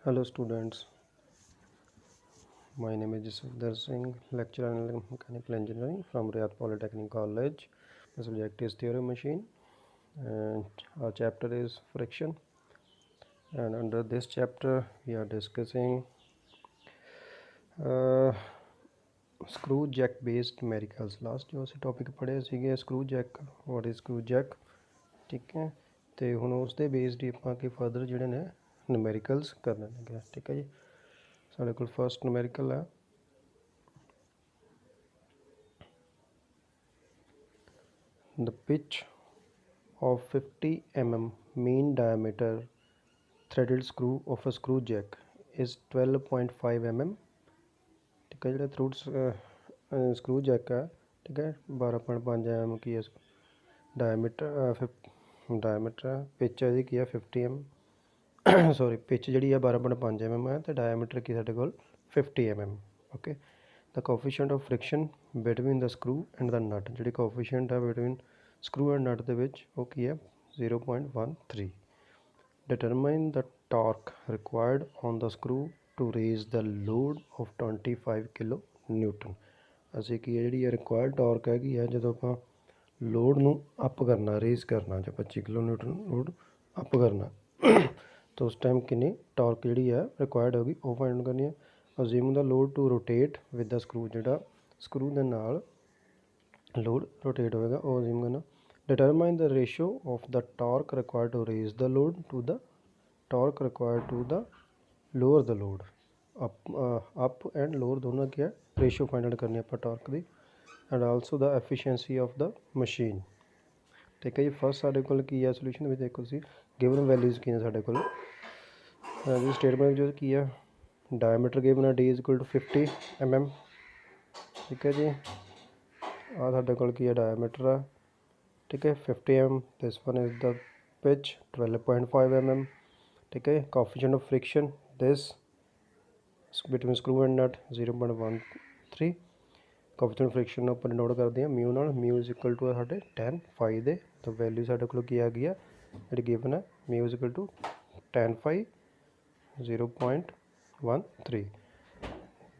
Hello students, my name is Jaswinder Singh, lecturer in mechanical engineering from Riyadh Polytechnic College. The subject is theory machine and our chapter is friction, and under this chapter we are discussing screw jack based numericals. Last जो ਅਸੀਂ topic ਪੜ੍ਹੇ ਸੀਗੇ screw Jack, what is screw Jack, ਠੀਕ ਹੈ। ਤੇ ਹੁਣ ਉਸ ਦੇ ਬੇਸਡ ਹੀ ਆਪਾਂ ਅੱਗੇ ਫਰਦਰ ਜਿਹੜੇ ਨੇ ਨਿਊਮੈਰੀਕਲਸ ਕਰਨੇ ਨੇ, ਠੀਕ ਹੈ ਜੀ। ਸਾਡੇ ਕੋਲ ਫਸਟ ਨਿਊਮੈਰੀਕਲ ਹੈ the pitch of 50 mm mean diameter threaded screw of a screw jack is 12.5 mm, ठीक है। ਜਿਹੜਾ ਥਰੂਡ ਸਕਰੂ ਜੈਕ ਹੈ, ਠੀਕ ਹੈ, 12.5 mm ਕੀ ਹੈ ਡਾਇਮੀਟਰ, ਡਾਇਮੀਟਰ ਪਿੱਚ ਇਹਦੀ ਕੀ ਹੈ 50 mm ਸੋਰੀ ਪਿੱਚ ਜਿਹੜੀ ਹੈ 12.5 mm ਹੈ ਅਤੇ ਡਾਇਮੀਟਰ ਕੀ ਸਾਡੇ ਕੋਲ 50 mm, okay. the coefficient of friction between the screw and the nut, ਜਿਹੜੀ coefficient ਹੈ between screw and nut ਦੇ ਵਿੱਚ ਉਹ ਕੀ ਹੈ 0.13. determine the torque required on the screw to raise the load of 25 kilo Newton. ਅਸੀਂ ਕੀ ਹੈ ਜਿਹੜੀ required torque ਹੈਗੀ ਹੈ ਜਦੋਂ ਆਪਾਂ ਲੋਡ ਨੂੰ ਅਪ ਕਰਨਾ, ਰੇਜ਼ ਕਰਨਾ ਜਾਂ 25 ਕਿਲੋ ਨਿਊਟਨ ਲੋਡ ਅਪ ਕਰਨਾ ਤਾਂ ਉਸ ਟਾਈਮ ਕਿੰਨੀ ਟਾਰਕ ਜਿਹੜੀ ਹੈ ਰਿਕੁਆਇਰਡ ਹੋਗੀ ਉਹ ਫਾਈਂਡ ਕਰਨੀ ਹੈ। Assume the load to rotate with the screw, ਜਿਹੜਾ ਸਕਰੂ ਦੇ ਨਾਲ ਲੋਡ ਰੋਟੇਟ ਹੋਵੇਗਾ ਉਹ ਅਜ਼ਿਊਮ ਕਰਨਾ। determine the ratio of the torque required to raise the load to the torque required to the lower the load, up and lower ਦੋਨੋਂ ਕੀ ਹੈ ratio find out ਕਰਨੀ ਆਪਾਂ torque the, and also the efficiency of the machine, ਠੀਕ ਹੈ ਜੀ। First ਸਾਡੇ ਕੋਲ ਕੀ ਹੈ ਸੋਲਿਊਸ਼ਨ ਵਿੱਚ ਦੇਖੋ ਤੁਸੀਂ ਗਿਵਨ ਵੈਲਿਊਜ਼ ਕੀ ਨੇ ਸਾਡੇ ਕੋਲ ਜੀ ਸਟੇਟਮੈਂਟ ਵਿੱਚ ਕੀ ਹੈ ਡਾਇਮੀਟਰ ਗਿਵਨ ਹੈ d is equal to 50 mm, ਠੀਕ ਹੈ ਜੀ। ਆਹ ਸਾਡੇ ਕੋਲ ਕੀ ਹੈ ਡਾਇਮੀਟਰ ਆ, ठीक है 50 mm, this one is the pitch 12.5 mm, ठीक है। coefficient of friction this between screw and nut 0.13, coefficient of friction ਆਪਾਂ ਨੋਟ ਕਰਦੇ ਹਾਂ ਮਿਊ ਨਾਲ, ਮਿਊ ਇਜ਼ ਇਕੁਅਲ ਟੂ ਸਾਡੇ 10 ਫਾਈ ਦੇ ਤਾਂ ਵੈਲਿਊ ਸਾਡੇ ਕੋਲ ਕੀ ਆ ਗਈ ਆ ਜਿਹੜੀ ਗਿਵਨ ਹੈ mu is equal to 10 phi 0.13,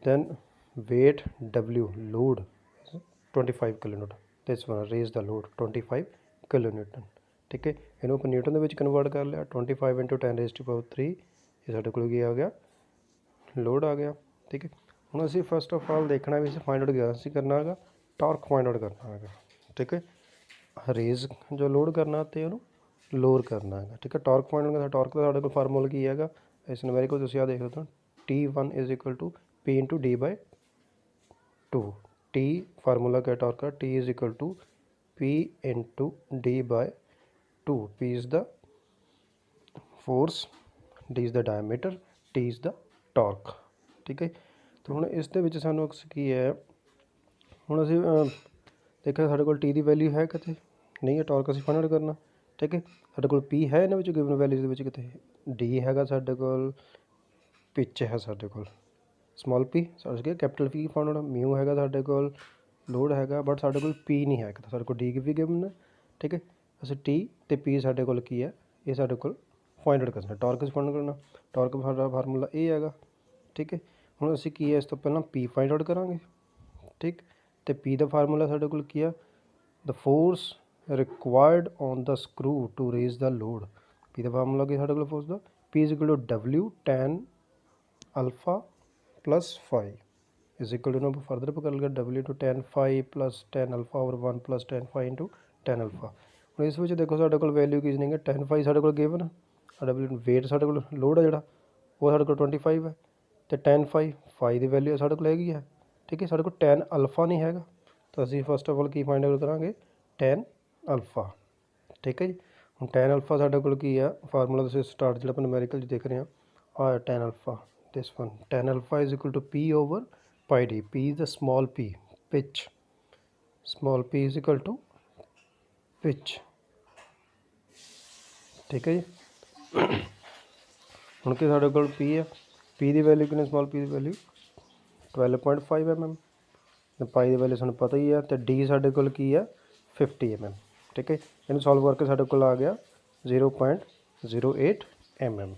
then weight W load 25 kilonewton, this one raise the load 25 kilonewton, ਠੀਕ ਹੈ। ਇਹਨੂੰ ਆਪਾਂ ਨਿਊਟਨ ਦੇ ਵਿੱਚ ਕਨਵਰਟ ਕਰ ਲਿਆ 25 into 10 raised to power 3, ਇਹ ਸਾਡੇ ਕੋਲ ਕੀ ਆ ਗਿਆ ਲੋਡ ਆ ਗਿਆ, ਠੀਕ ਹੈ। ਹੁਣ ਅਸੀਂ ਫਸਟ ਆਫ ਆਲ ਦੇਖਣਾ ਵੀ ਅਸੀਂ ਫਾਈਂਡ ਆਊਟ ਅਸੀਂ ਕਰਨਾ ਹੈਗਾ ਟਾਰਕ ਫਾਈਂਡ ਆਊਟ ਕਰਨਾ ਹੈਗਾ, ਠੀਕ ਹੈ। ਰੇਜ਼ ਜੋ ਲੋਡ ਕਰਨਾ ਅਤੇ ਉਹਨੂੰ ਲੋਅਰ ਕਰਨਾ ਹੈਗਾ, ਠੀਕ ਹੈ। ਟਾਰਕ ਫਾਈਂਡ ਆਊਟ ਕਰਨਾ, ਟਾਰਕ ਦਾ ਸਾਡੇ ਕੋਲ ਫਾਰਮੂਲਾ ਕੀ ਹੈਗਾ ਇਸ ਨਿਊਮੈਰੀਕਲ ਤੁਸੀਂ ਆ ਦੇਖ ਲਓ ਤਾਂ T1 is equal to P into D/2, T formula क्या टॉर्क का T is equal to P into D/2, P is the force, D is the diameter, T is the torque, ठीक है। तो ਹੁਣ ਇਸ ਦੇ ਵਿੱਚ ਸਾਨੂੰ ਕੀ ਹੈ ਹੁਣ ਅਸੀਂ ਦੇਖਿਆ ਸਾਡੇ ਕੋਲ T ਦੀ ਵੈਲਿਊ ਹੈ ਕਿਤੇ ਨਹੀਂ ਹੈ, ਟਾਰਕ ਅਸੀਂ ਫਾਈਂਡ ਆਊਟ ਕਰਨਾ, ਠੀਕ ਹੈ। ਸਾਡੇ ਕੋਲ P ਹੈ ਇਹਨਾਂ ਵਿੱਚ ਗਿਵਨ ਵੈਲਿਊਜ਼ ਦੇ ਵਿੱਚ ਕਿਤੇ, D ਹੈਗਾ ਸਾਡੇ ਕੋਲ, ਪਿੱਚ ਹੈ ਸਾਡੇ ਕੋਲ ਸਮੋਲ ਪੀ, ਸਾਡੇ ਕੈਪੀਟਲ ਪੀ ਫਾਈਂਡ ਆਊਟ, ਮਿਊ ਹੈਗਾ ਸਾਡੇ ਕੋਲ, ਲੋਡ ਹੈਗਾ ਬਟ ਸਾਡੇ ਕੋਲ ਪੀ ਨਹੀਂ ਹੈਗਾ, ਸਾਡੇ ਕੋਲ ਡੀ ਵੀ ਗਿਵਨ ਹੈ, ਠੀਕ ਹੈ। ਅਸੀਂ ਟੀ ਅਤੇ ਪੀ ਸਾਡੇ ਕੋਲ ਕੀ ਹੈ ਇਹ ਸਾਡੇ ਕੋਲ ਫਾਈਂਡ ਆਊਟ ਕਰਨਾ, ਟਾਰਕ ਫਾਈਂਡ ਕਰਨਾ, ਟਾਰਕ ਸਾਡਾ ਫਾਰਮੂਲਾ ਇਹ ਹੈਗਾ, ਠੀਕ ਹੈ। ਹੁਣ ਅਸੀਂ ਕੀ ਹੈ ਇਸ ਤੋਂ ਪਹਿਲਾਂ ਪੀ ਫਾਈਂਡ ਆਊਟ ਕਰਾਂਗੇ, ਠੀਕ। ਅਤੇ ਪੀ ਦਾ ਫਾਰਮੂਲਾ ਸਾਡੇ ਕੋਲ ਕੀ ਆ the force required on the screw to raise the load, P ਦਾ ਫਾਰਮੂਲਾ ਕੀ ਸਾਡੇ ਕੋਲ ਫੋਰਸ ਦਾ P is equal to W tan alpha plus phi is equal to now further ਆਪਾਂ ਕਰ ਲਈਏ W to tan phi plus tan alpha over 1 plus tan phi into tan alpha। ਹੁਣ ਇਸ ਵਿੱਚ ਦੇਖੋ ਸਾਡੇ ਕੋਲ ਵੈਲਿਊ ਕੀ ਨਹੀਂ ਹੈ tan phi ਸਾਡੇ ਕੋਲ ਗਿਵਨ ਆ, W ਵੇਟ ਸਾਡੇ ਕੋਲ ਲੋਡ ਆ ਜਿਹੜਾ ਉਹ ਸਾਡੇ ਕੋਲ 25 ਹੈ ਅਤੇ tan phi ਦੀ ਵੈਲਿਊ ਸਾਡੇ ਕੋਲ ਹੈਗੀ ਹੈ, ਠੀਕ ਹੈ। ਸਾਡੇ ਕੋਲ tan alpha ਨਹੀਂ ਹੈਗਾ ਤਾਂ ਅਸੀਂ first of all Ki find out ਕਰਾਂਗੇ tan alpha, ਠੀਕ ਹੈ ਜੀ। ਹੁਣ tan alpha ਸਾਡੇ ਕੋਲ ਕੀ ਆ ਫਾਰਮੂਲਾ ਤੁਸੀਂ ਸਟਾਰਟ ਜਿਹੜਾ ਆਪਾਂ ਨਿਊਮੈਰੀਕਲ 'ਚ ਦੇਖ ਰਹੇ ਹਾਂ ਆ tan alpha, this one tan alpha is equal to P over pi d, P is the small p, pitch, small p is equal to pitch, ठीक है जी। ਹੁਣ ਕੀ ਸਾਡੇ ਕੋਲ P ਹੈ, P ਦੀ ਵੈਲਿਊ ਕਿੰਨੀ ਸਮੋਲ p ਦੀ ਵੈਲਿਊ 12.5 mm, ਪਾਈ ਦੀ value ਸਾਨੂੰ ਪਤਾ ਹੀ ਹੈ ਅਤੇ D ਸਾਡੇ ਕੋਲ ਕੀ ਹੈ 50 mm, ਠੀਕ ਹੈ। ਇਹਨੂੰ ਸੋਲਵ ਕਰਕੇ ਸਾਡੇ ਕੋਲ ਆ ਗਿਆ 0.08 mm,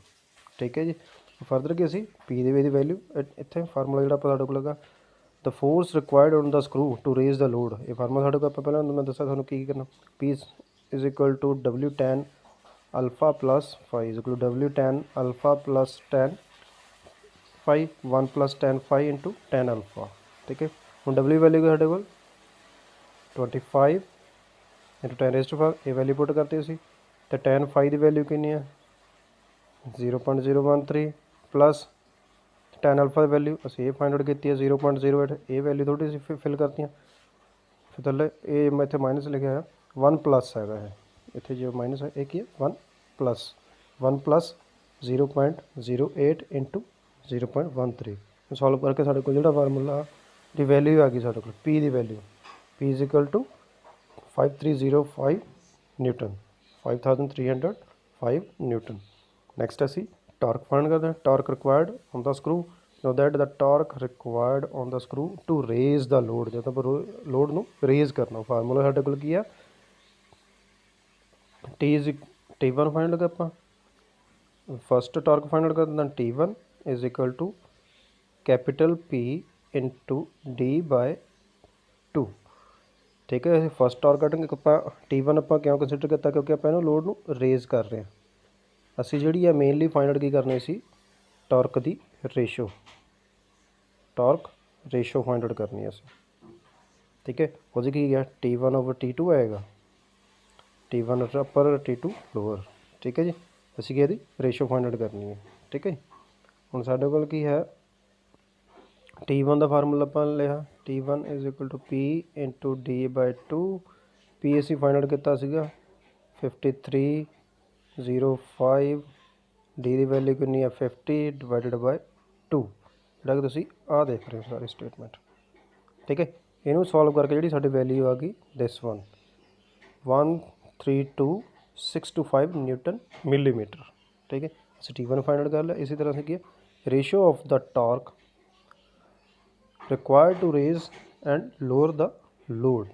ਠੀਕ ਹੈ ਜੀ। ਫਰਦਰ ਕੀ ਅਸੀਂ ਪੀ ਦੀ ਵੈਲਿਊ ਇੱਥੇ ਫਾਰਮੂਲਾ ਜਿਹੜਾ ਆਪਾਂ ਸਾਡੇ ਕੋਲ ਲੱਗਾ the force required on the screw to raise the load. ਇਹ ਫਾਰਮੂਲਾ ਸਾਡੇ ਕੋਲ ਆਪਾਂ ਪਹਿਲਾਂ ਮੈਂ ਦੱਸਿਆ ਤੁਹਾਨੂੰ ਕੀ ਕਰਨਾ। P is equal to W tan alpha plus phi is equal to W tan alpha plus tan phi 1 plus tan phi into tan alpha. ਠੀਕ ਹੈ, ਹੁਣ ਡਬਲਿਊ ਵੈਲਿਊ ਸਾਡੇ ਕੋਲ 25 ਇੰਟੂ ਟੈਨ ਰੇਜ਼ ਟੂ 5 ਇਹ ਵੈਲਿਊ ਪੁੱਟ ਕਰਤੀ ਅਸੀਂ। ਅਤੇ ten ਫਾਈ ਦੀ value ਕਿੰਨੀ ਹੈ 0.013 ਪਲੱਸ ਟੈਨ ਅਲਫਾ ਦੀ ਵੈਲਿਊ ਅਸੀਂ ਇਹ ਫਾਈਂਡ ਆਊਟ ਕੀਤੀ ਹੈ 0.08। ਇਹ ਵੈਲਿਊ ਥੋੜੀ ਅਸੀਂ ਫਿਲ ਕਰਤੀਆਂ। ਫਿਰ ਥੱਲੇ ਇਹ ਮੈਂ ਇੱਥੇ ਮਾਈਨਸ ਲਿਖਿਆ ਹੈ 1 ਪਲੱਸ ਹੈਗਾ ਇਹ ਇੱਥੇ ਜੋ ਮਾਈਨਸ ਹੈ ਇਹ ਕੀ ਹੈ 1 ਪਲੱਸ 0.08 ਇੰਟੂ 0.13। ਸੋਲਵ ਕਰਕੇ ਸਾਡੇ ਕੋਲ ਜਿਹੜਾ ਫਾਰਮੂਲਾ ਦੀ ਵੈਲਿਊ ਆ ਗਈ ਸਾਡੇ ਕੋਲ ਪੀ ਦੀ value P is equal to 5305 newton 5305 newton. Next ਅਸੀਂ ਟਾਰਕ ਫਾਈਂਡ ਕਰਦੇ ਹਾਂ। Torque required on the screw know that the torque required on the screw to raise the load. ਜਦੋਂ ਆਪਾਂ ਲੋਡ ਨੂੰ ਰੇਜ਼ ਕਰਨਾ ਫਾਰਮੂਲਾ ਸਾਡੇ ਕੋਲ ਕੀ ਆ T1 ਫਾਈਂਡ ਕਰ ਆਪਾਂ ਫਸਟ ਟਾਰਕ ਫਾਈਂਡ ਆਊਟ ਕਰ ਦਿੰਦਾ T1 is equal to capital P into D by 2। ਠੀਕ ਹੈ, ਅਸੀਂ ਫਸਟ ਟਾਰਕ ਕੱਢਾਂਗੇ ਆਪਾਂ T1 ਆਪਾਂ ਕਿਉਂ ਕੰਸੀਡਰ ਕੀਤਾ ਕਿਉਂਕਿ ਆਪਾਂ ਇਹਨੂੰ ਲੋਡ ਨੂੰ ਰੇਜ਼ ਕਰ ਰਹੇ ਹਾਂ। ਅਸੀਂ ਜਿਹੜੀ ਆ ਮੇਨਲੀ ਫਾਈਂਡ ਆਊਟ ਕੀ ਕਰਨੀ ਸੀ ਟਾਰਕ ਦੀ ratio torque ratio find out ਕਰਨੀ ਅਸੀਂ। ਠੀਕ ਹੈ, ਉਹਦੀ ਕੀ ਗਿਆ T1 ਓਵਰ T2 ਆਏਗਾ T1 ਅਪਰ T2 ਲੋਅਰ। ਠੀਕ ਹੈ ਜੀ, ਅਸੀਂ ਕੀ ਇਹਦੀ ਰੇਸ਼ੋ ਫਾਈਂਡ ਆਊਟ ਕਰਨੀ ਹੈ। ਠੀਕ ਹੈ, ਹੁਣ ਸਾਡੇ ਕੋਲ ਕੀ ਹੈ T1 ਦਾ ਫਾਰਮੂਲਾ ਆਪਾਂ ਲਿਆ T1 is equal to P into D by 2। P ਅਸੀਂ ਫਾਈਂਡ ਆਊਟ ਕੀਤਾ ਸੀਗਾ 5305 ਡੀ ਦੀ ਵੈਲਿਊ ਕਿੰਨੀ ਹੈ 50 ਡਿਵਾਈਡਡ ਬਾਈ 2 ਜਿਹੜਾ ਕਿ ਤੁਸੀਂ ਆਹ ਦੇਖ ਰਹੇ ਹੋ ਸਾਰੀ ਸਟੇਟਮੈਂਟ। ਠੀਕ ਹੈ, ਇਹਨੂੰ ਸੋਲਵ ਕਰਕੇ ਜਿਹੜੀ ਸਾਡੀ ਵੈਲਿਊ ਆ ਗਈ ਦਿਸ 132,625 ਨਿਊਟਨ ਮਿਲੀਮੀਟਰ। ਠੀਕ ਹੈ, ਅਸੀਂ T1 ਫਾਈਂਡ ਆਊਟ ਕਰ ਲਿਆ। ਇਸੇ ਤਰ੍ਹਾਂ ਅਸੀਂ ਕੀ ratio of the torque required to raise and lower the load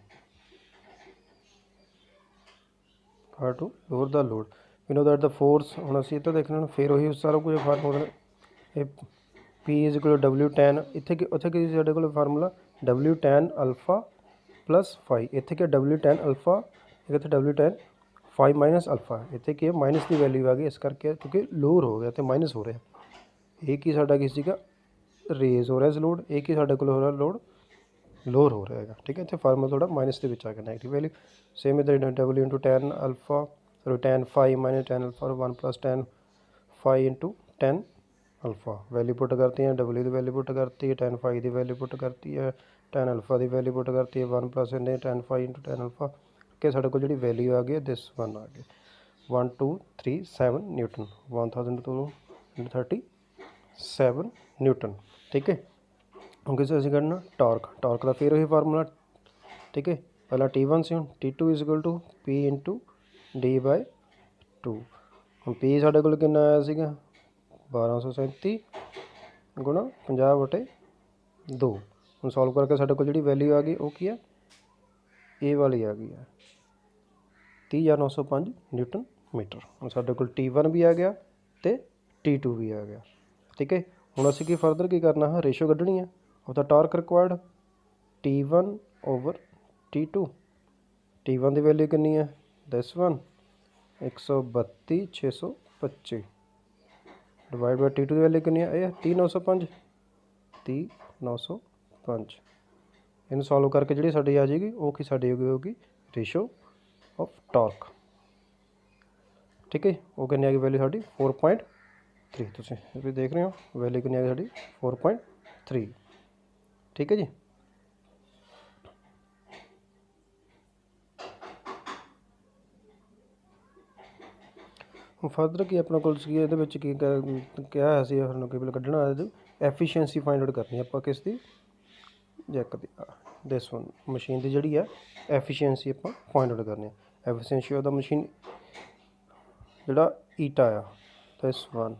to lower the load we know that the force ਹੁਣ ਅਸੀਂ ਇੱਥੇ ਦੇਖਣਾ ਫਿਰ ਉਹੀ ਸਾਰਾ ਕੁਝ ਫਾਰਮੂਲਾ ਇਹ P is equal to W tan ਇੱਥੇ ਉੱਥੇ ਕੀ ਸਾਡੇ ਕੋਲ formula W tan alpha plus phi ਇੱਥੇ ਕੀ W tan alpha ਇੱਥੇ W tan phi minus alpha ਇੱਥੇ ਕੀ ਹੈ ਮਾਈਨਸ ਦੀ ਵੈਲਿਊ ਆ ਗਈ ਇਸ ਕਰਕੇ ਕਿਉਂਕਿ ਲੋਅਰ ਹੋ ਗਿਆ ਤੇ ਮਾਈਨਸ ਹੋ ਰਿਹਾ। ਇਹ ਕੀ ਸਾਡਾ ਕੀ ਸੀਗਾ ਰੇਜ਼ ਹੋ ਰਿਹਾ ਇਸ ਲੋਡ। ਇਹ ਕੀ ਸਾਡੇ ਕੋਲ ਹੋ ਰਿਹਾ ਲੋਡ ਲੋਅਰ ਹੋ ਰਿਹਾ ਹੈਗਾ। ਠੀਕ ਹੈ, ਇੱਥੇ ਫਾਰਮੂਲਾ ਥੋੜਾ ਮਾਈਨਸ ਦੇ ਵਿੱਚ ਆ ਗਿਆ ਨੈਗੇਟਿਵ ਵੈਲਿਊ। ਸੇਮ ਇਧਰ W into tan alpha tan phi minus tan alpha 1 plus tan phi into tan alpha value put ਕਰਤੀ ਹੈ। W ਦੀ ਵੈਲਿਊ ਪੁੱਟ ਕਰਤੀ ਹੈ, ਟੈਨ ਫਾਈ ਦੀ ਵੈਲਿਊ ਪੁੱਟ ਕਰਤੀ ਹੈ, ਟੈਨ ਅਲਫਾ ਦੀ ਵੈਲਿਊ ਪੁੱਟ ਕਰਤੀ ਹੈ 1 ਪਲੱਸ ਇਹਨੇ ten phi into tan alpha ਕਿ ਸਾਡੇ ਕੋਲ ਜਿਹੜੀ ਵੈਲਿਊ ਆ ਗਈ ਦਿਸ 1 ਆ ਗਈ 1237 ਨਿਊਟਨ 1037 ਨਿਊਟਨ। ਠੀਕ ਹੈ, ਹੁਣ ਕਿਸੇ ਅਸੀਂ ਕਰਨਾ ਟਾਰਕ ਦਾ ਫਿਰ ਉਹੀ ਫਾਰਮੂਲਾ। ਠੀਕ ਹੈ, ਪਹਿਲਾਂ T1 ਸੀ ਹੁਣ T2 is equal to P into D by 2। ਹੁਣ P ਸਾਡੇ ਕੋਲ ਕਿੰਨਾ ਆਇਆ ਸੀਗਾ 1237 ਗੁਣਾ 50/2। ਹੁਣ ਸੋਲਵ ਕਰਕੇ ਸਾਡੇ ਕੋਲ ਜਿਹੜੀ ਵੈਲਿਊ ਆ ਗਈ ਉਹ ਕੀ ਹੈ ਇਹ ਵਾਲੀ ਆ ਗਈ ਹੈ 30,905 ਨਿਊਟਨ ਮੀਟਰ। ਹੁਣ ਸਾਡੇ ਕੋਲ T1 ਵੀ ਆ ਗਿਆ ਅਤੇ T2 ਵੀ ਆ ਗਿਆ। ਠੀਕ ਹੈ, ਹੁਣ ਅਸੀਂ ਕੀ ਫਰਦਰ ਕੀ ਕਰਨਾ ਹੈ ਰੇਸ਼ੋ ਕੱਢਣੀ ਹੈ of the torque required T1 over T2। T1 the value ਕਿੰਨੀ ਹੈ ਦਿਸ 132,625 ਡਿਵਾਈਡ ਬਾਈ T2 ਦੀ ਵੈਲਿਊ ਕਿੰਨੀ ਹੈ ਇਹ 30,905 30,905। ਇਹਨੂੰ ਸੋਲਵ ਕਰਕੇ ਜਿਹੜੀ ਸਾਡੀ ਆ ਜਾਏਗੀ ਉਹ ਕੀ ਸਾਡੀ ਹੋਗੀ ਰੇਸ਼ੋ ਆਫ ਟਾਰਕ। ਠੀਕ ਹੈ, ਉਹ ਕਿੰਨੀ ਆ ਗਈ ਵੈਲਿਊ ਸਾਡੀ 4.3। ਤੁਸੀਂ ਵੀ ਦੇਖ ਰਹੇ ਹੋ ਵੈਲਿਊ ਕਿੰਨੀ ਆ ਗਈ ਸਾਡੀ 4.3। ਠੀਕ ਹੈ ਜੀ, ਹੁਣ ਫਰਦਰ ਕੀ ਆਪਣੇ ਕੋਲ ਸੀ ਇਹਦੇ ਵਿੱਚ ਕੀ ਕਿਹਾ ਹੋਇਆ ਸੀ ਸਾਨੂੰ ਕੇਬਲ ਕੱਢਣਾ ਹੋਇਆ ਐਫੀਸ਼ੀਐਂਸੀ ਫਾਈਂਡ ਆਊਟ ਕਰਨੀ ਆਪਾਂ ਕਿਸ ਦੀ Jack the this one machine ਦੀ ਜਿਹੜੀ ਹੈ ਐਫੀਸ਼ੀਐਂਸੀ ਆਪਾਂ ਫਾਈਂਡ ਆਊਟ ਕਰਨੀ ਹੈ। ਐਫੀਸ਼ੀਐਂਸੀ ਆਫ ਦਾ ਮਸ਼ੀਨ ਜਿਹੜਾ ਈਟਾ ਆ ਦਿਸ ਵਨ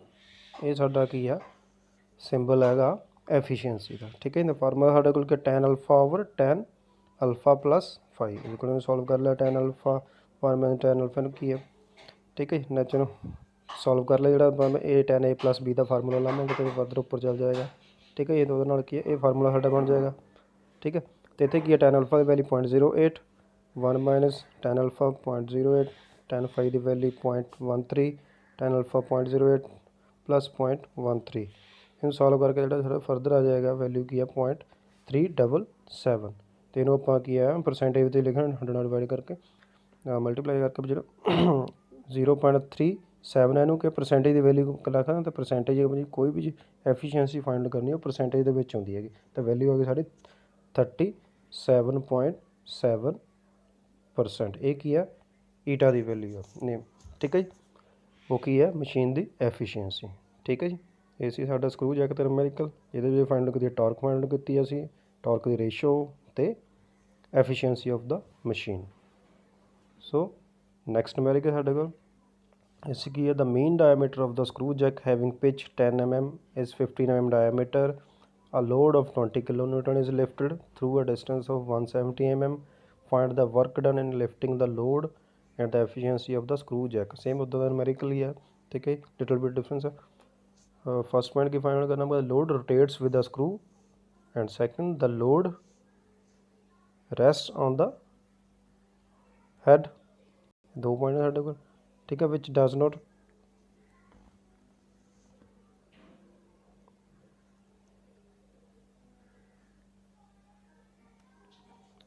ਇਹ ਸਾਡਾ ਕੀ ਆ ਸਿੰਬਲ ਹੈਗਾ ਐਫੀਸ਼ੀਐਂਸੀ ਦਾ। ਠੀਕ ਹੈ, ਇਹਦਾ ਫਾਰਮੂਲਾ ਸਾਡੇ ਕੋਲ ਕਿ ten alpha over ten alpha plus 5 ਇਹਦੇ ਕੋਲ ਸੋਲਵ ਕਰ ਲਿਆ ten alpha formula ten alpha ਨੂੰ ਕੀ ਹੈ। ਠੀਕ ਹੈ, ਨੈਚੁਰਲ ਸੋਲਵ ਕਰ ਲਿਆ ਜਿਹੜਾ a tan a plus b the formula ਲਾਵਾਂਗੇ ਤੇ ਫਰਦਰ ਉੱਪਰ ਚੱਲ ਜਾਏਗਾ। ਠੀਕ ਹੈ, ਇਹ ਉਹਦੇ ਨਾਲ ਕੀ ਹੈ, ਇਹ ਫਾਰਮੂਲਾ ਸਾਡਾ ਬਣ ਜਾਏਗਾ। ਠੀਕ ਹੈ, ਤੇ ਇੱਥੇ ਕੀ ਹੈ, tan alpha ਦੀ value 0.08, 1 minus tan alpha 0.08, tan phi ਦੀ ਵੈਲਿਊ 0.13, tan alpha 0.08 ਪਲੱਸ 0.13। ਇਹਨੂੰ ਸੋਲਵ ਕਰਕੇ ਜਿਹੜਾ ਸਾਡਾ ਫਰਦਰ ਆ ਜਾਏਗਾ ਵੈਲਿਊ ਕੀ ਹੈ 0.377। ਅਤੇ ਇਹਨੂੰ ਆਪਾਂ ਕੀ ਹੈ ਪਰਸੈਂਟੇਜ 'ਤੇ ਲਿਖਣਾ 100 ਨਾਲ ਡਿਵਾਈਡ ਕਰਕੇ ਮਲਟੀਪਲਾਈ ਕਰਕੇ ਜਿਹੜਾ 0.37 ਇਹਨੂੰ ਕਿ ਪਰਸੈਂਟੇਜ ਦੀ ਵੈਲਿਊ ਲਿਖਾਂ ਤਾਂ ਪਰਸੈਂਟੇਜ ਕੋਈ ਵੀ ਐਫੀਸ਼ੀਐਂਸੀ ਫਾਈਂਡ ਕਰਨੀ ਉਹ ਪਰਸੈਂਟੇਜ ਦੇ ਵਿੱਚ ਆਉਂਦੀ ਹੈਗੀ। ਤਾਂ ਵੈਲਿਊ ਆ ਗਈ ਸਾਡੀ 37.7%। ਇਹ ਕੀ ਹੈ ਈਟਾ ਦੀ ਵੈਲਿਊ ਆ ਨੇਮ। ਠੀਕ ਹੈ ਜੀ, ਉਹ ਕੀ ਹੈ ਮਸ਼ੀਨ ਦੀ ਐਫੀਸ਼ੀਐਂਸੀ। ਠੀਕ ਹੈ ਜੀ, ਇਹ ਸੀ ਸਾਡਾ ਸਕਰੂ ਜੈਕ ਤੇ ਨੁਮੈਰੀਕਲ। ਇਹਦੇ ਵਿੱਚ ਫਾਈਂਡ ਕੀਤੀ ਟਾਰਕ ਫਾਈਂਡ ਕੀਤੀ ਅਸੀਂ, ਟਾਰਕ ਦੀ ਰੇਸ਼ੋ ਤੇ efficiency of the machine. So next numerical ਸਾਡੇ ਕੋਲ ਇਸ ਕੀ ਹੈ, the mean diameter of the screw jack having pitch 10 mm is 15 mm diameter. A load of 20 kilonewton is lifted through a distance of 170 mm. Find the work done in lifting the load and the efficiency of the screw jack. Same ਉੱਦਾਂ ਦਾ numerical ਹੀ ਹੈ। ठीक है, little bit difference है। First point की find करना पड़ेगा, load rotates with the screw, and second the load rests on the head। दो point है साढ़े को। ठीक है, which does not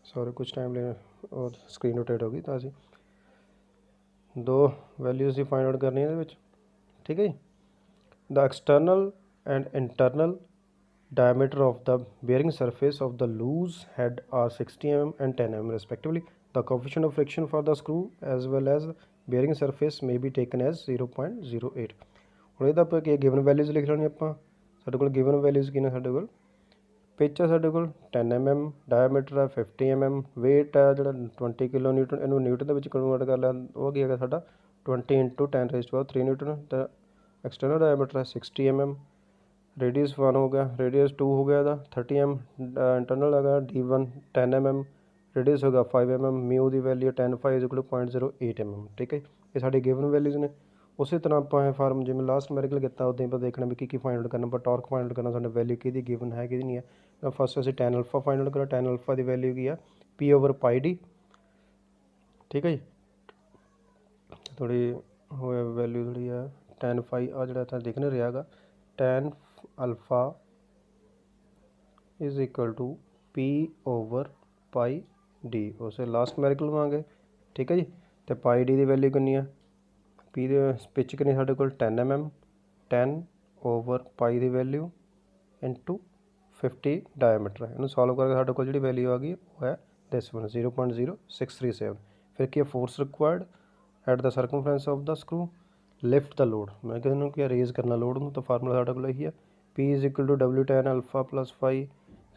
सॉरी कुछ टाइम ले और स्क्रीन रोटेट होगी तो असी दो वैल्यूज़ ही फाइंड आउट करनी है। ठीक है जी, the external and internal diameter of the bearing surface of the loose head are 60 mm and 10 mm respectively. The coefficient of friction for the screw as well as bearing surface may be taken as 0.08। ਹੁਣ ਇਹਦਾ ਆਪਾਂ ਕੀ given values ਲਿਖ ਲੈਣੀ ਆਪਾਂ। ਸਾਡੇ ਕੋਲ given values ਕੀ ਨੇ, ਸਾਡੇ ਕੋਲ ਪਿਚ ਆ ਸਾਡੇ ਕੋਲ 10 mm, ਡਾਇਆਮੀਟਰ ਆ 50 mm, ਵੇਟ ਆ ਜਿਹੜਾ 20 ਕਿਲੋ ਨਿਊਟਨ, ਇਹਨੂੰ ਨਿਊਟਨ ਦੇ ਵਿੱਚ ਕਨਵਰਟ ਕਰ ਲਿਆ ਉਹ ਕੀ ਹੈਗਾ ਸਾਡਾ 20 × 10⁻³ ਨਿਊਟਨ। ਤਾਂ ਐਕਸਟਰਨਲ ਡਾਇਆਮੀਟਰ ਹੈ 60 mm, रेडियस 1 हो गया, रेडियस 2 हो गया था 30 mm, इंटरनल है D1 10 mm, रेडियस होगा 5 mm, म्यू की value 10 five is equal to 0.08 mm। ठीक है, ये साढ़े गिवन वैल्यूज़ ने। उस तरह आप फार्म जिमें लास्ट नੁਮੈਰੀਕਲ किया उदा ही देखना भी की फाइंड आउट करना। पर टॉर्क फाइंड आउट करना साढ़े वैल्यू कि गिवन है कि नहीं है। फस्ट असीं tan अल्फा फाइंड आउट करा, tan अल्फा की वैल्यू की है P/πd। ठीक है जी, थोड़ी हो वैल्यू थोड़ी है tan फाई आ जो दिख नहीं रहा है, tan alpha is equal to P/πd। उस लास्ट नੁਮੈਰੀਕਲ लवांगे। ठीक है जी, तो πd की वैल्यू कितनी है, पी पिच कितनी साढ़े को 10 mm, 10/π की वैल्यू इंटू 50 डायमीटर है। इन्हू सॉल्व करके साढ़े को जी वैल्यू आ गई वो है दिस वन 0.0637। फिर क्या force required at the circumference of the screw, lift the load. मैं कहूँ क्या रेज करना लोड में, तो फार्मूला साढ़े को यही है P is equal to W tan alpha plus phi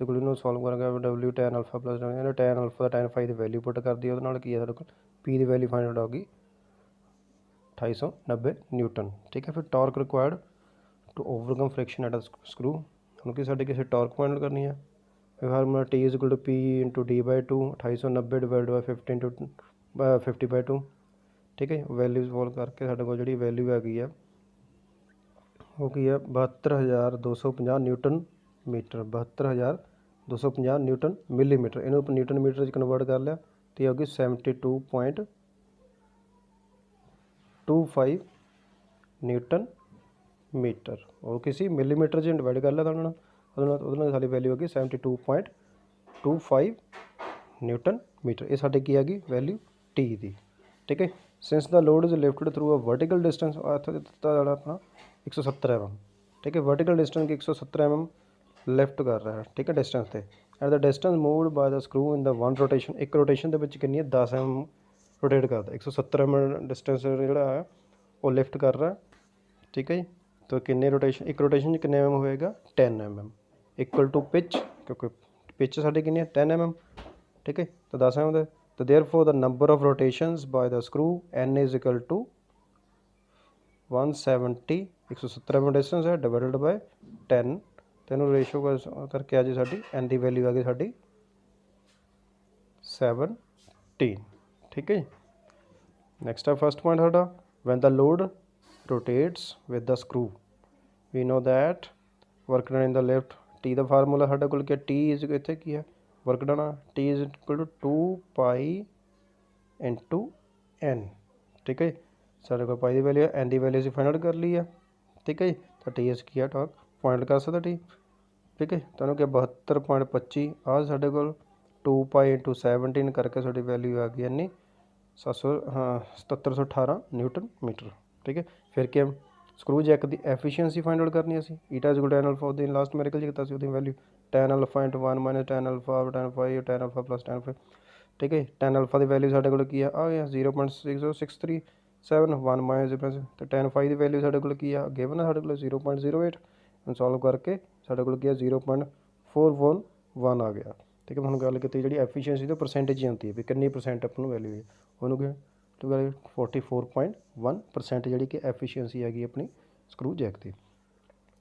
equal to solve करके W tan alpha plus tan alpha tan phi की वैल्यू पुट कर दी, वो की है साढ़े को P की वैल्यू फाइंड आउट होगी 2890 न्यूटन। ठीक है, फिर torque required to overcome friction at screw. हम कि साढ़े किसी टॉर्क फाइंड आउट करनी है। Formula T is equal to P into D/2 2890 divide by 50/2। ठीक है, वैल्यू सॉल्व करके साढ़े को जी वैल्यू हैगी है वो की है 72,250 न्यूटन मीटर, 72,250 न्यूटन मिलीमीटर। इन्हों न्यूटन मीटर कन्वर्ट कर लिया तो ये होगी 72.25 न्यूटन मीटर। और किसी मिलीमीटर से डिवाइड कर लिया तो उन्होंने सारी वैल्यू होगी 72.25 न्यूटन मीटर। ये साढ़े की हैगी वैल्यू टी की। ठीक है, since the load is lifted through a vertical distance अपना 170 mm। ठीक है, वर्टिकल डिस्टेंस की 170 mm लिफ्ट कर रहा है। ठीक है, डिस्टेंस से at the distance moved bye the screw in the one rotation, एक रोटेशन के कितनी है 10 mm रोटेट करता 170 mm डिस्टेंस जोड़ा है वो लिफ्ट कर रहा है। ठीक है जी, तो किन्ने रोटेशन एक रोटेशन किन्ने mm होएगा 10 mm इक्वल टू पिच, क्योंकि पिच साढ़े कितनी है 10 mm। ठीक है, तो 10 mm तो therefore the number of rotations by the screw n is equal to 170, 170 mm distance है डिवाइडेड बाय 10। तो रेशो करके आ जी साड़ी n की वैल्यू आ गई साड़ी 17। ठीक है जी, नैक्सट है फर्स्ट पॉइंट साडा, when the load rotates with the screw. We know that work done in the left T the formula ਸਾਡੇ ਕੋਲ ਕੀ T ਇਜ਼ ਇੱਥੇ ਕੀ ਹੈ work done ਆ T is equal to 2 pi into n ਠੀਕ ਹੈ ਸਾਡੇ ਕੋਲ ਪਾਈ ਦੀ ਵੈਲਿਊ ਹੈ n ਦੀ ਵੈਲਿਊ ਅਸੀਂ ਫਾਈਂਡ ਆਊਟ ਕਰ ਲਈ ਆ ਠੀਕ ਹੈ ਤਾਂ T ਇਸ ਕੀ ਆ ਟਾਰਕ ਪੁਆਇੰਟ ਕਰ ਸਕਦਾ T ठीक है ਤੁਹਾਨੂੰ ਕਿ 72.25 ਆ ਸਾਡੇ ਕੋਲ 2 ਪਾਈ ਇੰਟੂ 17 ਕਰਕੇ ਤੁਹਾਡੀ ਵੈਲਿਊ ਆ ਗਈ ਇੰਨੀ 7718 ਨਿਊਟਨ ਮੀਟਰ ਠੀਕ ਹੈ ਫਿਰ ਕਿ ਸਕਰੂ ਜੈਕ ਦੀ ਐਫੀਸ਼ੀਐਂਸੀ ਫਾਈਂਡ ਆਊਟ ਕਰਨੀ ਅਸੀਂ eta is equal to tan alpha ਉਹਦੀ ਲਾਸਟ ਮੈਰੀਕਲ 'ਚ ਕੀਤਾ ਸੀ ਉਹਦੀ value tan alpha into 1 minus tan alpha tan 5 tan alpha plus tan 5 ਠੀਕ ਹੈ tan ਅਲਫਾ ਦੀ ਵੈਲਿਊ ਸਾਡੇ ਕੋਲ ਕੀ ਆ ਗਿਆ 0.60637 1 ਮਾਈਨਸ ਤੇ tan 5 ਦੀ ਵੈਲਿਊ ਸਾਡੇ ਕੋਲ ਕੀ ਆ ਗਿਵਨ ਆ ਸਾਡੇ ਕੋਲ 0.08 ਹੁਣ ਸੋਲਵ ਕਰਕੇ ਸਾਡੇ ਕੋਲ ਕੀ ਆ 0.411 ਆ ਗਿਆ ਠੀਕ ਹੈ ਹੁਣ ਗੱਲ ਕੀਤੀ ਜਿਹੜੀ ਐਫੀਸ਼ੀਐਂਸੀ ਦੀ ਪਰਸੈਂਟੇਜ ਹੁੰਦੀ ਹੈ ਵੀ ਕਿੰਨੀ ਪਰਸੈਂਟ ਆਪਾਂ ਨੂੰ ਵੈਲਿਊ ਹੈ ਉਹਨੂੰ ਕੀ 44.1% ਜਿਹੜੀ ਕਿ ਐਫੀਸ਼ੀਐਂਸੀ ਹੈਗੀ ਆਪਣੀ ਸਕਰੂ ਜੈਕ ਦੀ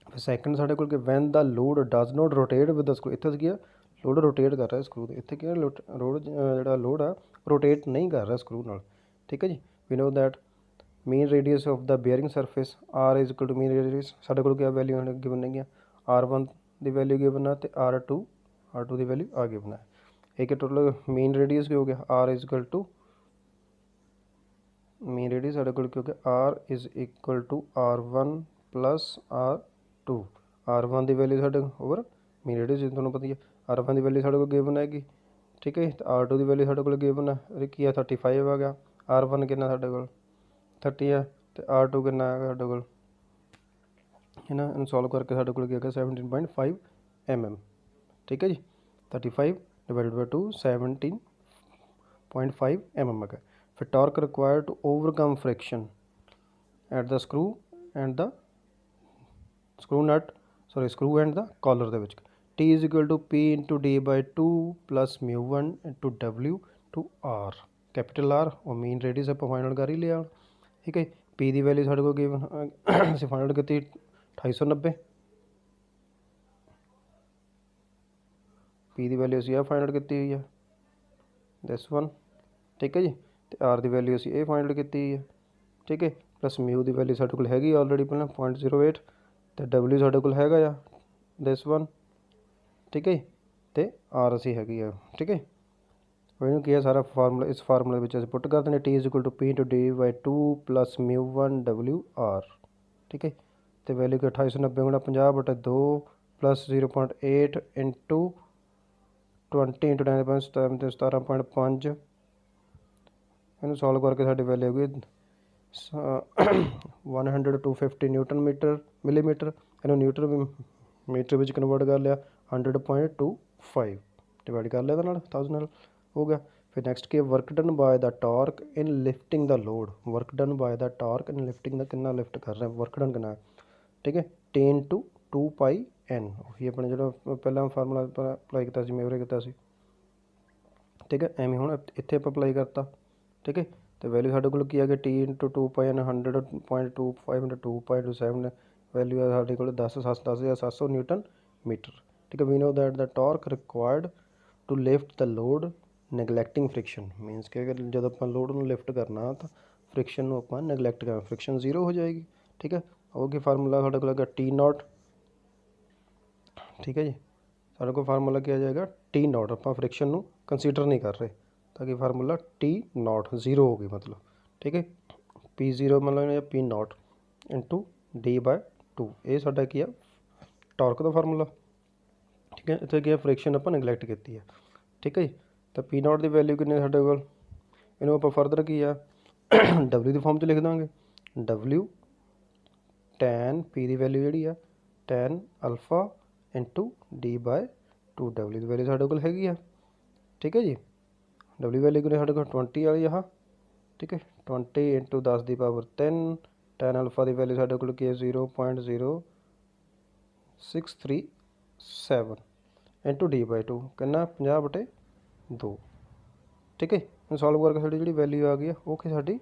ਫਿਰ ਸੈਕੰਡ ਸਾਡੇ ਕੋਲ ਕਿ when the load does not rotate with the screw ਇੱਥੇ ਕੀ ਆ ਲੋਡ ਰੋਟੇਟ ਕਰ ਰਿਹਾ ਸਕਰੂ ਦੇ ਇੱਥੇ ਕੀ ਰੋਡ ਜਿਹੜਾ ਲੋਡ ਆ ਰੋਟੇਟ ਨਹੀਂ ਕਰ ਰਿਹਾ ਸਕਰੂ ਨਾਲ ਠੀਕ ਹੈ ਜੀ we know that mean radius of the bearing surface r is equal to mean radius ਸਾਡੇ ਕੋਲ ਕੀ ਵੈਲਿਊ ਗਿਵਨ ਨਹੀਂ ਆ r1 ਦੀ ਵੈਲਿਊ ਗਿਵਨ ਆ ਤੇ r2 ਦੀ ਵੈਲਿਊ ਆ ਗਿਵਨ ਹੈ ਇਹ ਕਿ ਟੋਟਲ mean radius ਕੀ ਹੋ ਗਿਆ r is equal to mean radius ਸਾਡੇ ਕੋਲ ਕੀ ਹੋ ਗਿਆ r is equal to r1 plus r2 r1 the value ਸਾਡੇ ਓਵਰ mean radius ਜਿਵੇਂ ਤੁਹਾਨੂੰ ਪਤਾ ਹੀ ਹੈ r1 ਦੀ ਵੈਲਿਊ ਸਾਡੇ ਕੋਲ ਗਿਵਨ ਹੈਗੀ ਠੀਕ ਹੈ ਤੇ r2 ਦੀ ਵੈਲਿਊ ਸਾਡੇ ਕੋਲ ਗਿਵਨ ਹੈ ਕੀ ਆ 35 ਆ ਗਿਆ r1 ਕਿੰਨਾ ਸਾਡੇ ਕੋਲ 30 ਹੈ ਤੇ r2 ਕਿੰਨਾ ਹੈਗਾ ਸਾਡੇ ਕੋਲ ਹੈ ਨਾ ਇਹਨੂੰ ਸੋਲਵ ਕਰਕੇ ਸਾਡੇ ਕੋਲ ਕੀ ਹੈਗਾ 17.5 mm ਠੀਕ ਹੈ ਜੀ 35 ਡਿਵਾਈਡਡ ਬਾਈ 2 17.5 mm ਹੈਗਾ ਫਿਰ torque required to overcome friction at the screw and the screw and the collar ਦੇ ਵਿੱਚ T is equal to P into D by 2 plus mu1 into W to R capital R और main radius ਆਪਾਂ find out ਕਰ ਹੀ ਲਿਆ ठीक है P ਦੀ value ਸਾਡੇ ਕੋਲ ਗਿਵਨ ਅਸੀਂ ਫਾਈਂਡ ਆਊਟ ਕੀਤੀ 2890 P ਦੀ वैल्यू ਅਸੀਂ ਇਹ ਫਾਈਂਡ ਆਊਟ ਕੀਤੀ ਹੋਈ ਹੈ ਦਿਸ ਵਨ ਠੀਕ ਹੈ ਜੀ ਤੇ R ਦੀ वैल्यू ਅਸੀਂ ਇਹ ਫਾਈਂਡ ਆਊਟ ਕੀਤੀ ਹੋਈ ਹੈ ਠੀਕ ਹੈ ਪਲੱਸ ਮਿਊ ਦੀ वैल्यू ਸਾਡੇ ਕੋਲ ਹੈਗੀ ਆਲਰੇਡੀ ਪਹਿਲਾਂ 0.08 ਤੇ W ਸਾਡੇ ਕੋਲ ਹੈਗਾ ਆ ਦਿਸ ਵਨ ਠੀਕ ਹੈ ਤੇ R ਅਸੀਂ ਹੈਗੀ ਆ ਠੀਕ ਹੈ ਇਹਨੂੰ ਕੀ ਹੈ ਸਾਰਾ ਫਾਰਮੂਲਾ ਇਸ ਫਾਰਮੂਲੇ ਵਿੱਚ ਅਸੀਂ ਪੁੱਟ ਕਰ ਦਿੰਦੇ T is equal to P into D by 2 plus mu1 W R ਠੀਕ ਹੈ ਤੇ ਵੈਲਿਊ ਕਿ 2890 ਗੁਣਾ 50/2 ਪਲੱਸ 0.8 ਇੰਟੂ 20 ਇੰਟੂ 10 ਤੇ 17.5 ਇਹਨੂੰ ਸੋਲਵ ਕਰਕੇ ਸਾਡੀ ਵੈਲਿਊ ਹੋ ਗਈ 100 to 50 ਨਿਊਟਨ ਮਿਲੀਮੀਟਰ ਇਹਨੂੰ ਨਿਊਟਨ ਮੀਟਰ ਵਿੱਚ ਕਨਵਰਟ ਕਰ ਲਿਆ 100.25 ਡਿਵਾਈਡ ਕਰ ਲਿਆ ਇਹਦੇ ਨਾਲ 1000 ਨਾਲ ਹੋ ਗਿਆ ਫਿਰ ਨੈਕਸਟ ਕੀ ਵਰਕ ਡਨ ਬਾਏ ਦਾ ਟਾਰਕ ਇਨ ਲਿਫਟਿੰਗ ਦਾ ਲੋਡ ਵਰਕ ਡਨ ਬਾਏ ਦਾ ਟਾਰਕ ਇਨ ਲਿਫਟਿੰਗ ਦਾ ਕਿੰਨਾ ਲਿਫਟ ਕਰ ਰਿਹਾ ਵਰਕ ਡਨ ਕਿੰਨਾ ਠੀਕ ਹੈ 10 to 2 pi n ਉਹੀ ਆਪਣਾ ਜਿਹੜਾ ਪਹਿਲਾਂ ਫਾਰਮੂਲਾ ਅਪਲਾਈ ਕੀਤਾ ਸੀ ਮੇਵਰੇ ਕੀਤਾ ਸੀ ਠੀਕ ਹੈ ਐਵੇਂ ਹੁਣ ਇੱਥੇ ਆਪਾਂ ਅਪਲਾਈ ਕਰਤਾ ਠੀਕ ਹੈ ਤੇ ਵੈਲਿਊ ਸਾਡੇ ਕੋਲ ਕੀ ਆ ਗਿਆ T into 2 pi n 100.25 into 2.27 value ਆ ਸਾਡੇ ਕੋਲ 10,700 ਨਿਊਟਨ ਮੀਟਰ ਠੀਕ ਹੈ we know that the torque required to lift the load neglecting friction means ਕਿ ਅਗਰ ਜਦੋਂ ਆਪਾਂ ਲੋਡ ਨੂੰ ਲਿਫਟ ਕਰਨਾ ਤਾਂ ਫ੍ਰਿਕਸ਼ਨ ਨੂੰ ਆਪਾਂ ਨੈਗਲੈਕਟ ਕਰਨਾ ਫ੍ਰਿਕਸ਼ਨ 0 ਹੋ ਜਾਏਗੀ ਠੀਕ ਹੈ ਉਹ ਕੀ ਫਾਰਮੂਲਾ ਸਾਡੇ ਕੋਲ ਹੈਗਾ T0 ਠੀਕ ਹੈ ਜੀ ਸਾਡੇ ਕੋਲ ਫਾਰਮੂਲਾ ਕੀ ਆ ਜਾਏਗਾ T0 ਆਪਾਂ ਫ੍ਰਿਕਸ਼ਨ ਨੂੰ ਕੰਸੀਡਰ ਨਹੀਂ ਕਰ ਰਹੇ ਤਾਂ ਕਿ ਫਾਰਮੂਲਾ T0 0 ਹੋ ਗਈ ਮਤਲਬ ਠੀਕ ਹੈ P0 ਮਤਲਬ ਜਾਂ P0 ਇੰਟੂ D/2 ਇਹ ਸਾਡਾ ਕੀ ਆ ਟਾਰਕ ਦਾ ਫਾਰਮੂਲਾ ਠੀਕ ਹੈ ਇੱਥੇ ਕੀ ਆ ਫ੍ਰਿਕਸ਼ਨ ਆਪਾਂ ਨੈਗਲੈਕਟ ਕੀਤੀ ਹੈ ਠੀਕ ਹੈ ਜੀ ਤਾਂ P0 ਦੀ ਵੈਲਿਊ ਕਿੰਨੀ ਸਾਡੇ ਕੋਲ ਇਹਨੂੰ ਆਪਾਂ ਫਰਦਰ ਕੀ ਆ W ਦੀ ਫਾਰਮ 'ਚ ਲਿਖ ਦਾਂਗੇ W tan P ਦੀ ਵੈਲਿਊ ਜਿਹੜੀ ਆ tan alpha into D/2 W ਦੀ ਵੈਲਿਊ ਸਾਡੇ ਕੋਲ ਹੈਗੀ ਆ ਠੀਕ ਹੈ ਜੀ W ਵੈਲਿਊ ਕਿੰਨੀ ਸਾਡੇ ਕੋਲ 20 ਵਾਲੀ ਆਹ ਠੀਕ ਹੈ 20 ਇੰਟੂ 10 ਦੀ ਪਾਵਰ 3 tan ਅਲਫਾ ਦੀ ਵੈਲਿਊ ਸਾਡੇ ਕੋਲ ਕੀ ਹੈ 0.0637 ਇੰਟੂ D/2 ਕਿੰਨਾ 50/2 ਠੀਕ ਹੈ ਹੁਣ ਸੋਲਵ ਕਰਕੇ ਸਾਡੀ ਜਿਹੜੀ ਵੈਲਿਊ ਆ ਗਈ ਉਹ ਕਿ ਸਾਡੀ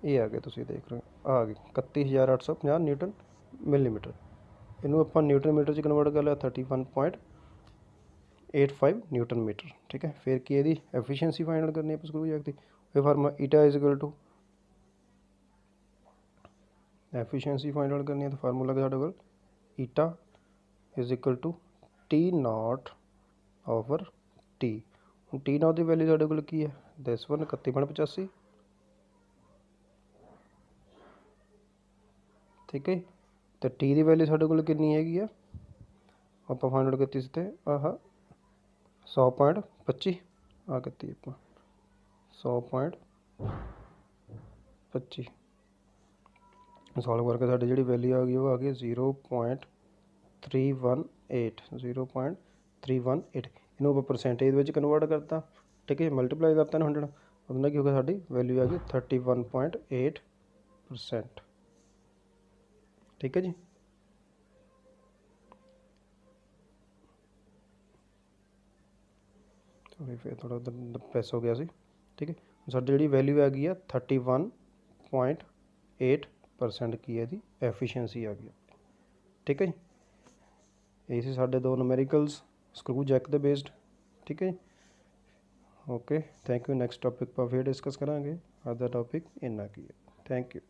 ਇਹ ਆ ਗਈ ਤੁਸੀਂ ਦੇਖ ਰਹੇ ਹੋ ਆ ਗਈ 31850 ਨਿਊਟਨ ਮਿਲੀਮੀਟਰ ਇਹਨੂੰ ਆਪਾਂ ਨਿਊਟਨ ਮੀਟਰ 'ਚ ਕਨਵਰਟ ਕਰ ਲਿਆ 31.85 ਨਿਊਟਨ ਮੀਟਰ ਠੀਕ ਹੈ ਫਿਰ ਕੀ ਇਹਦੀ ਐਫੀਸ਼ੀਐਂਸੀ ਫਾਈਂਡ ਆਊਟ ਕਰਨੀ ਆਪਾਂ ਸਕਰੂ ਜੈਕ ਦੀ ਇਹ formula eta is equal to efficiency find out करनी है तो फार्मूला क्या साढ़े कोल eta is equal to T naught over T. ਹੁਣ टी नॉट की वैल्यू साढ़े कोल की है दिस वन 31.85 ठीक है। तो टी की वैल्यू साढ़े कोल कितनी हैगी है आप फाइंड आउट की ते आह 100.25 आ की आप 100.25 सॉल्व करके साड़ी जी वैल्यू आ गई वो आ गई 0.318 0.318 इनू आप परसेंटेज कन्वर्ट करता ठीक है मल्टीप्लाई करता ना 100 उसमें की होगा साड़ी वैल्यू आ गई 31.8% ठीक है जी। फिर थोड़ा उधर प्रेस हो गया सी ठीक है साड़ी जी वैल्यू आ गई है 31.8% की है जी एफिशिएंसी आ गई ठीक है जी। ये सी साढ़े 2 न्यूमेरिकल्स स्क्रू जैक दे बेस्ड ठीक है। Okay thank you next topic पर फिर डिस्कस करांगे अज दा टॉपिक इन्ना की है थैंक यू।